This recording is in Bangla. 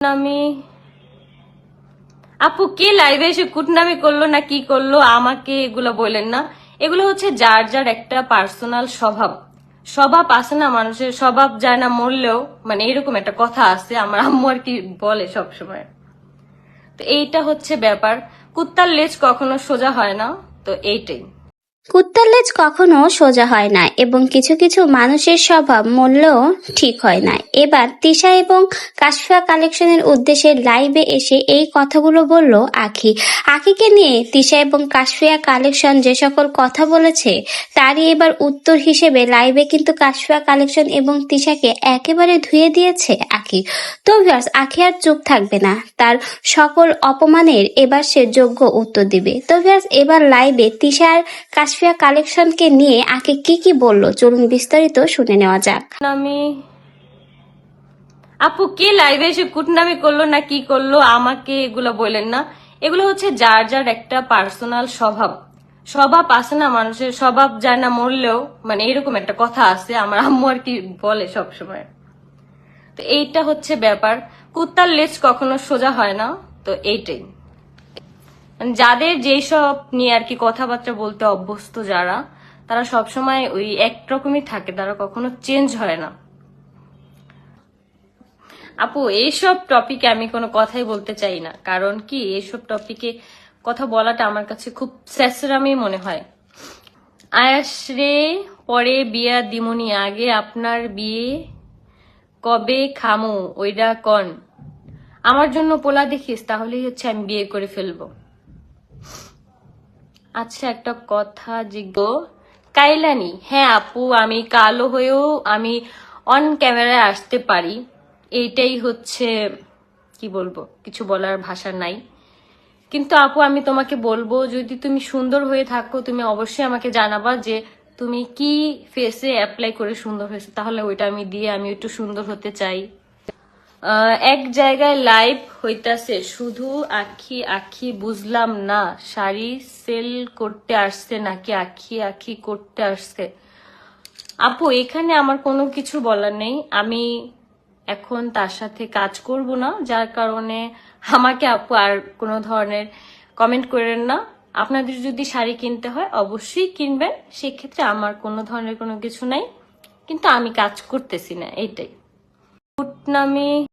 আমি আপু কে লাইভে এসে কুটনামি করলো না কি করলো আমাকে এগুলো বলেন না। এগুলো হচ্ছে যার যার একটা পার্সোনাল স্বভাব। স্বভাব আছে না, মানুষের স্বভাব যায় না মরলেও, মানে এরকম একটা কথা আছে, আমার আম্মু আর কি বলে সবসময়। তো এইটা হচ্ছে ব্যাপার, কুত্তার লেজ কখনো সোজা হয় না। তো এইটাই। কুত্তার লেজ কখনো সোজা হয় না এবং কিছু কিছু মানুষের স্বভাব মূল্যও ঠিক হয় না। এবার তিশা এবং কাশফিয়া কালেকশনের উদ্দেশ্যে লাইভে এসে এই কথাগুলো বলল আখি। আখিকে নিয়ে তিশা এবং কাশফিয়া কালেকশন যে সকল কথা বলেছে তারই এবার উত্তর হিসেবে লাইভে কিন্তু কাশফিয়া কালেকশন এবং তিশাকে একেবারে ধুয়ে দিয়েছে আখি। তো ভিউয়ার্স, আখি আর চুপ থাকবে না, তার সকল অপমানের এবার সে যোগ্য উত্তর দিবে। তো ভিউয়ার্স, এবার লাইভে তিশার কাশফিয়া কালেকশনকে নিয়ে আগে কি বললো চলুন বিস্তারিত শুনে নেওয়া যাক। আমি আপু কে লাইভে এসে কুটনামি করলো না কি করলো আমাকে এগুলো বলেন না। এগুলো হচ্ছে যার যার একটা পার্সোনাল স্বভাব। স্বভাব আছে না, মানুষের স্বভাব যায় না মরলেও, মানে এরকম একটা কথা আছে, আমার আম্মু আর কি বলে সবসময়। তো এইটা হচ্ছে ব্যাপার, কুত্তার লেজ কখনো সোজা হয় না। তো এইটাই, মানে যাদের যেই সব নিয়ে আর কি কথাবার্তা বলতে অভ্যস্ত যারা, তারা সবসময় ওই একরকমই থাকে, তারা কখনো চেঞ্জ হয় না। আপু এইসব টপিকে আমি কোনো কথাই বলতে চাই না, কারণ কি এইসব টপিকে কথা বলাটা আমার কাছে খুব স্যাসরামি মনে হয়। আয়াস রে, পরে বিয়া দিমুনি, আগে আপনার বিয়ে কবে খামু ওইটা কন। আমার জন্য পোলা দেখিস, তাহলেই হচ্ছে আমি বিয়ে করে ফেলবো। আচ্ছা একটা কথা কাইলানি, হ্যাঁ আপু, আমি কালো হয়েও আমি অন ক্যামেরায় আসতে পারি। এইটাই হচ্ছে, কি বলবো, কিছু বলার ভাষা নাই। কিন্তু আপু আমি তোমাকে বলবো, যদি তুমি সুন্দর হয়ে থাকো তুমি অবশ্যই আমাকে জানাবা যে তুমি কি ফেসে অ্যাপ্লাই করে সুন্দর হয়েছে, তাহলে ওইটা আমি দিয়ে আমি একটু সুন্দর হতে চাই। এক জায়গায় লাইভ হইতাছে শুধু আখি আখি, বুঝলাম না শাড়ি সেল করতে আসছে নাকি আখি আখি করতে আসছে। আপু এখানে আমার কোনো কিছু বলার নেই, আমি এখন তার সাথে কাজ করব না, যার কারণে আমাকে আপু আর কোনো ধরনের কমেন্ট করেন না। আপনাদের যদি শাড়ি কিনতে হয় অবশ্যই কিনবেন, সেক্ষেত্রে আমার কোনো ধরনের কোনো কিছু নাই, কিন্তু আমি কাজ করতেছি না, এইটাই। কুটনামি